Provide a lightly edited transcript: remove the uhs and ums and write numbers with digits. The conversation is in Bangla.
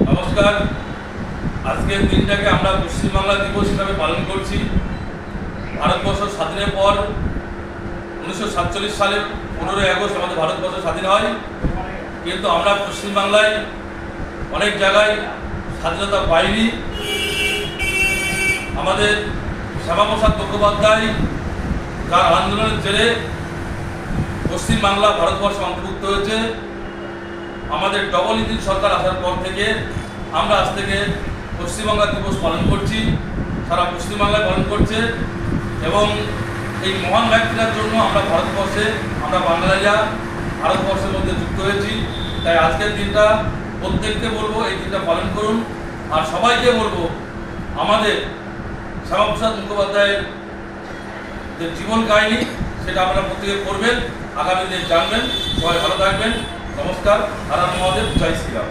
নমস্কার। আজকের দিনটাকে আমরা পশ্চিমবাংলা দিবস হিসাবে পালন করছি। ভারতবর্ষ স্বাধীনের পর 1947 সালের 15ই আগস্ট আমাদের ভারতবর্ষ স্বাধীন হয়, কিন্তু আমরা পশ্চিমবাংলায় অনেক জায়গায় স্বাধীনতা পাইনি। আমাদের শ্যামাপ্রসাদ মুখোপাধ্যায় যার আন্দোলনের জেরে পশ্চিমবাংলা ভারতবর্ষে অন্তর্ভুক্ত হয়েছে। আমাদের ডবল ইঞ্জিন সরকার আসার পর থেকে আমরা আজ থেকে পশ্চিমবাংলা দিবস পালন করছি, সারা পশ্চিমবাংলায় পালন করছে। এবং এই মহান ব্যক্তিটার জন্য আমরা বাঙালিরা ভারতবর্ষের মধ্যে যুক্ত হয়েছি। তাই আজকের দিনটা প্রত্যেককে বলবো এই দিনটা পালন করুন, আর সবাইকে বলবো আমাদের শ্যামাপ্রসাদ মুখোপাধ্যায়ের যে জীবন কাহিনী সেটা আপনারা প্রত্যেকে পড়বেন, আগামী দিনে জানবেন। সবাই ভালো থাকবেন। নমস্কার। হর হর মহাদেব। জয় শ্রীরাম।